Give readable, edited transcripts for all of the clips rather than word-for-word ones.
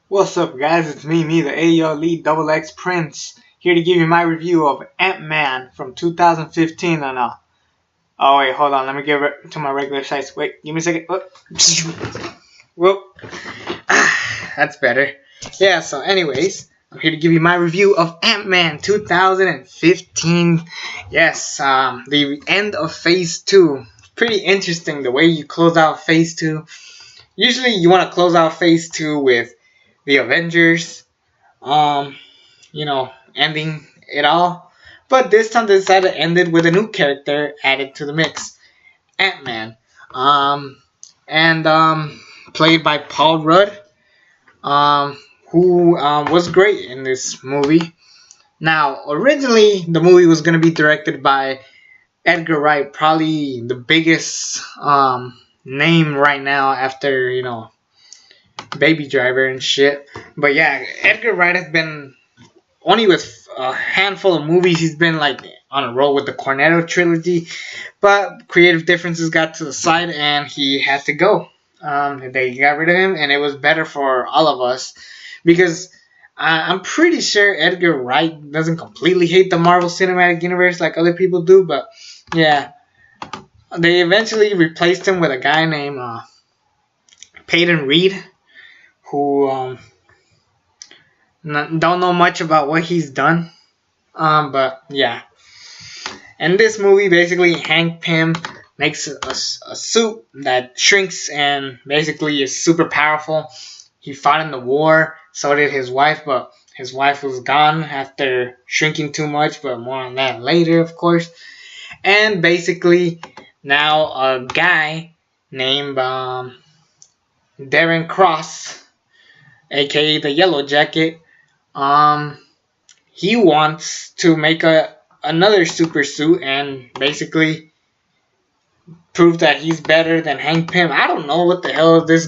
What's up, guys? It's me, the AEO Lead Double X Prince, here to give you my review of Ant-Man from 2015 on Oh wait, hold on, let me get to my regular size. Wait, give me a second. Whoop. That's better. Yeah, so anyways, I'm here to give you my review of Ant-Man 2015. Yes, the end of Phase 2. Pretty interesting the way you close out Phase 2. Usually you want to close out Phase 2 with the Avengers, ending it all. But this time they decided to end it with a new character added to the mix, Ant-Man, and played by Paul Rudd, who was great in this movie. Now, originally the movie was going to be directed by Edgar Wright, probably the biggest name right now after Baby Driver and shit. But yeah, Edgar Wright has been only with a handful of movies. He's been like on a roll with the Cornetto trilogy, but creative differences got to the side and he had to go. They got rid of him, and it was better for all of us because I'm pretty sure Edgar Wright doesn't completely hate the Marvel Cinematic Universe like other people do. But yeah, they eventually replaced him with a guy named Peyton Reed, who don't know much about what he's done. But yeah. In this movie, basically, Hank Pym makes a suit that shrinks and basically is super powerful. He fought in the war, so did his wife, but his wife was gone after shrinking too much, but more on that later, of course. And basically, now a guy named Darren Cross, aka the Yellow Jacket, he wants to make another super suit and basically prove that he's better than Hank Pym. I don't know what the hell this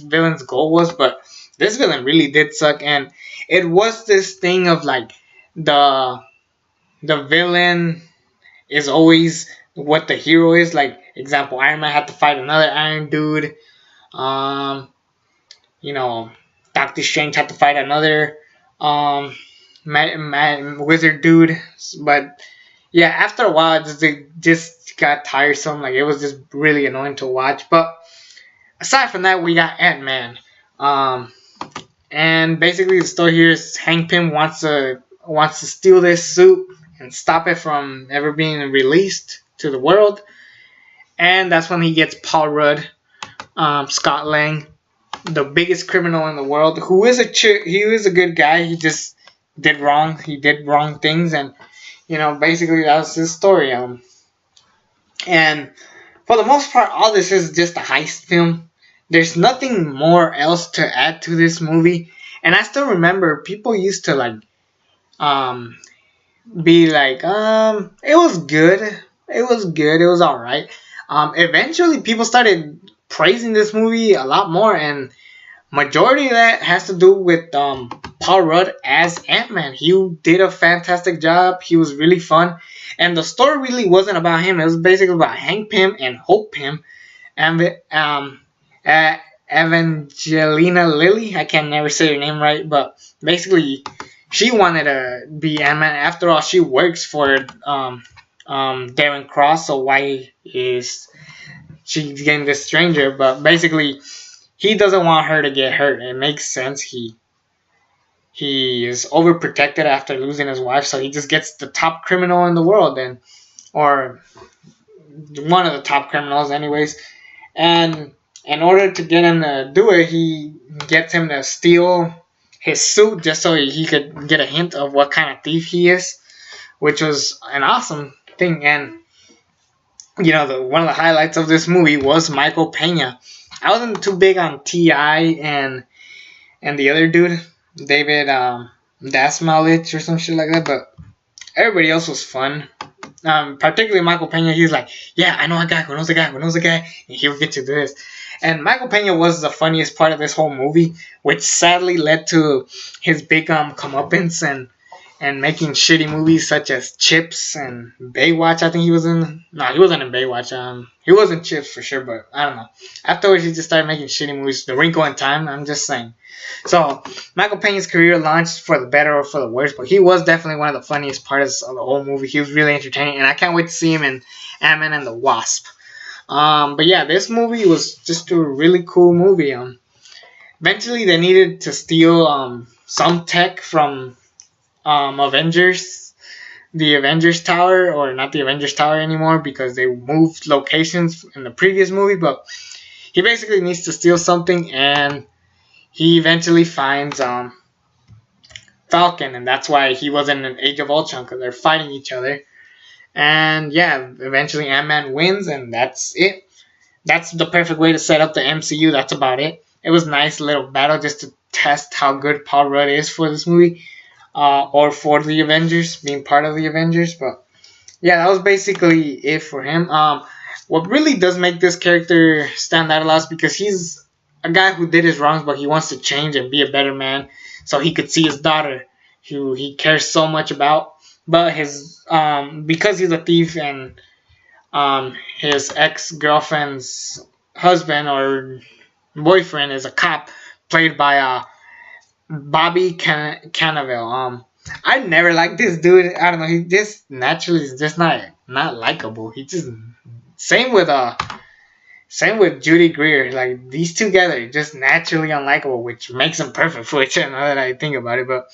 villain's goal was, but this villain really did suck. And it was this thing of like the villain is always what the hero is. Like, example, Iron Man had to fight another Iron Dude. Doctor Strange had to fight another wizard dude. But yeah, after a while, it just got tiresome. Like, it was just really annoying to watch. But aside from that, we got Ant-Man. And basically the story here is Hank Pym wants to steal this suit and stop it from ever being released to the world. And that's when he gets Paul Rudd, Scott Lang, the biggest criminal in the world, who is he was a good guy. He just did wrong. He did wrong things, and basically that's his story. And for the most part, all this is just a heist film. There's nothing more else to add to this movie. And I still remember people used to be like, it was good. It was good. It was alright. Eventually people started praising this movie a lot more, and majority of that has to do with Paul Rudd as Ant-Man. He did a fantastic job. He was really fun. And the story really wasn't about him. It was basically about Hank Pym and Hope Pym. And Evangelina Lilly, I can never say her name right, but basically she wanted to be Ant-Man. After all, she works for Darren Cross, so why is she getting this stranger? But basically, he doesn't want her to get hurt. It makes sense. He is overprotected after losing his wife, so he just gets the top criminal in the world, or one of the top criminals anyways. And in order to get him to do it, he gets him to steal his suit just so he could get a hint of what kind of thief he is, which was an awesome thing. And one of the highlights of this movie was Michael Pena. I wasn't too big on T.I. and the other dude, David Dasmalich or some shit like that, but everybody else was fun. Particularly Michael Pena. He was like, yeah, I know a guy who knows a guy who knows a guy, and he'll get you this. And Michael Pena was the funniest part of this whole movie, which sadly led to his big comeuppance and making shitty movies such as Chips and Baywatch. I think he was in. No, he wasn't in Baywatch. He was in Chips for sure, but I don't know. Afterwards, he just started making shitty movies. The Wrinkle in Time. I'm just saying. So Michael Pena's career launched for the better or for the worse, but he was definitely one of the funniest parts of the whole movie. He was really entertaining, and I can't wait to see him in Ant-Man and the Wasp. But yeah, this movie was just a really cool movie. Eventually they needed to steal some tech from Avengers, the Avengers Tower, or not the Avengers Tower anymore because they moved locations in the previous movie. But he basically needs to steal something, and he eventually finds Falcon, and that's why he wasn't in Age of Ultron because they're fighting each other. And yeah, eventually Ant-Man wins, and that's it. That's the perfect way to set up the MCU. That's about it. It was a nice little battle just to test how good Paul Rudd is for this movie, or for the Avengers, being part of the Avengers. But yeah, that was basically it for him. What really does make this character stand out a lot is because he's a guy who did his wrongs, but he wants to change and be a better man, so he could see his daughter, who he cares so much about. But his because he's a thief and his ex-girlfriend's husband or boyfriend is a cop, played by Bobby Cannavale. I never liked this dude. I don't know. He just naturally is just not likable. He just same with Judy Greer. Like these two together, just naturally unlikable, which makes him perfect for each other. Now that I think about it, but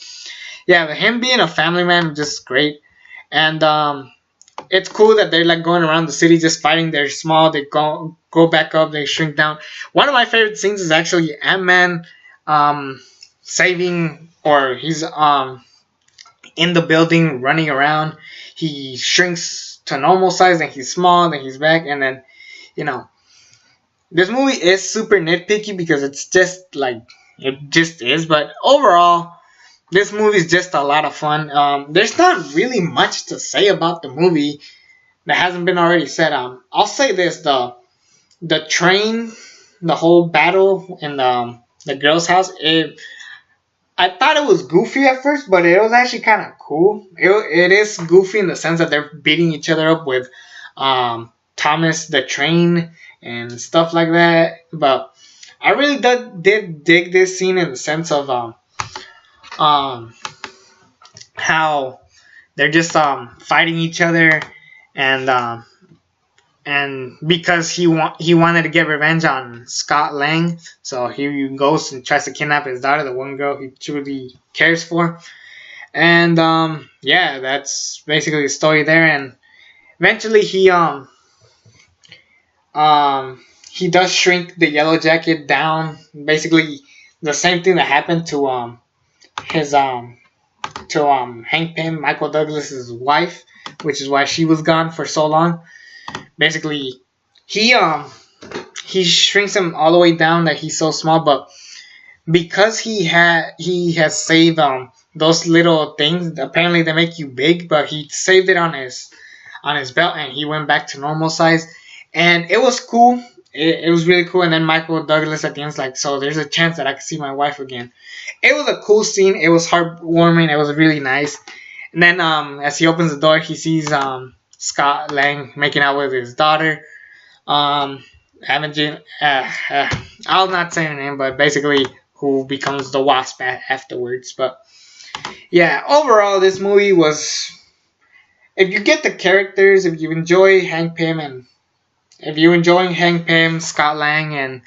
yeah, him being a family man, just great. And it's cool that they're like going around the city just fighting. They're small. They go back up. They shrink down. One of my favorite scenes is actually Ant-Man saving, or he's in the building running around. He shrinks to normal size, and he's small, then he's back, and then this movie is super nitpicky because it's just like it just is. But overall, this movie is just a lot of fun. There's not really much to say about the movie that hasn't been already said. I'll say this: the train, the whole battle in the girl's house. I thought it was goofy at first, but it was actually kind of cool. It is goofy in the sense that they're beating each other up with Thomas the Train and stuff like that. But I really did dig this scene in the sense of how they're just fighting each other, and because he wanted to get revenge on Scott Lang, so he goes and tries to kidnap his daughter, the one girl he truly cares for. And yeah, that's basically the story there. And eventually he does shrink the Yellow Jacket down. Basically the same thing that happened to his Hank Pym, Michael Douglas's wife, which is why she was gone for so long. Basically, he shrinks him all the way down that he's so small, but because he has saved those little things. Apparently they make you big, but he saved it on his belt, and he went back to normal size, and it was cool. It was really cool. And then Michael Douglas at the end's like, so there's a chance that I can see my wife again. It was a cool scene. It was heartwarming. It was really nice. And then as he opens the door, he sees Scott Lang making out with his daughter. I'll not say her name, but basically who becomes the Wasp afterwards. But yeah, overall this movie was, if you get the characters, if you enjoy Hank Pym, Scott Lang, and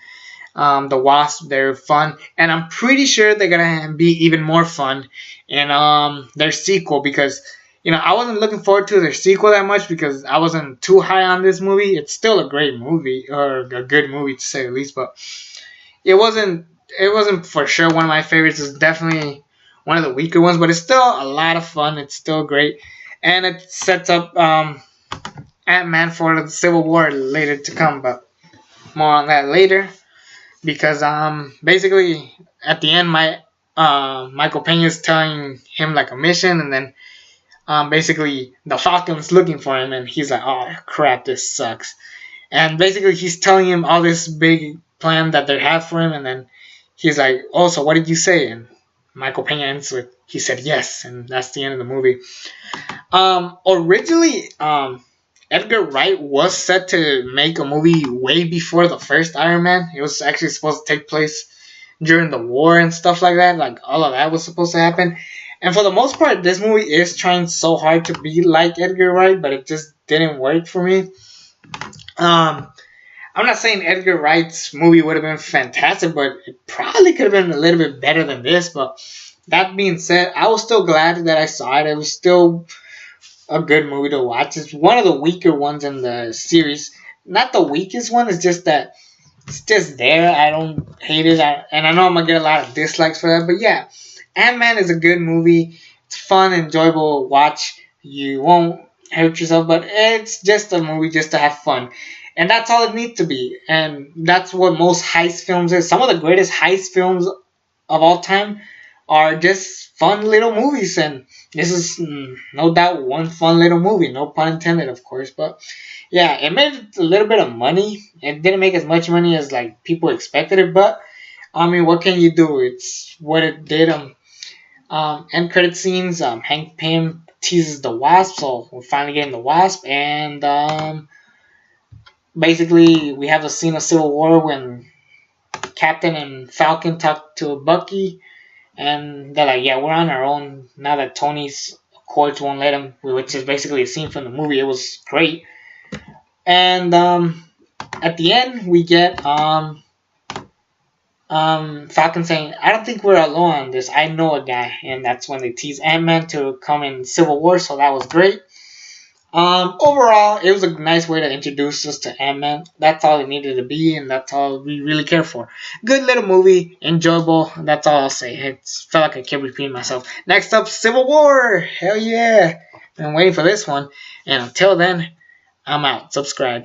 the Wasp, they're fun. And I'm pretty sure they're gonna be even more fun in their sequel, because I wasn't looking forward to their sequel that much because I wasn't too high on this movie. It's still a great movie, or a good movie to say the least, but it wasn't for sure one of my favorites. It's definitely one of the weaker ones, but it's still a lot of fun. It's still great, and it sets up Ant-Man for the Civil War later to come, but more on that later. Because basically at the end, Michael Pena is telling him like a mission, and then basically the Falcon's looking for him, and he's like, oh crap, this sucks. And basically he's telling him all this big plan that they have for him, and then he's like, oh, so what did you say? And Michael Pena ends with he said yes, and that's the end of the movie. Originally, Edgar Wright was set to make a movie way before the first Iron Man. It was actually supposed to take place during the war and stuff like that. Like all of that was supposed to happen. And for the most part, this movie is trying so hard to be like Edgar Wright, but it just didn't work for me. I'm not saying Edgar Wright's movie would have been fantastic, but it probably could have been a little bit better than this. But that being said, I was still glad that I saw it. It was still a good movie to watch. It's one of the weaker ones in the series. Not the weakest one, it's just that it's just there. I don't hate it. And I know I'm going to get a lot of dislikes for that. But yeah, Ant-Man is a good movie. It's fun, enjoyable to watch. You won't hurt yourself, but it's just a movie just to have fun. And that's all it needs to be. And that's what most heist films is. Some of the greatest heist films of all time are just fun little movies. And this is no doubt one fun little movie. No pun intended, of course. But yeah, it made a little bit of money. It didn't make as much money as like people expected it. But I mean, what can you do? It's what it did. End credit scenes. Hank Pym teases the Wasp. So we're finally getting the Wasp. And basically, we have a scene of Civil War when Captain and Falcon talk to Bucky, and they're like, "Yeah, we're on our own now that Tony's courts won't let him," which is basically a scene from the movie. It was great, and at the end we get Falcon saying, "I don't think we're alone on this. I know a guy," and that's when they tease Ant-Man to come in Civil War. So that was great. Overall, it was a nice way to introduce us to Ant-Man. That's all it needed to be, and that's all we really care for. Good little movie, enjoyable. That's all I'll say. It felt like I kept repeating myself. Next up, Civil War. Hell yeah! Been waiting for this one. And until then, I'm out. Subscribe.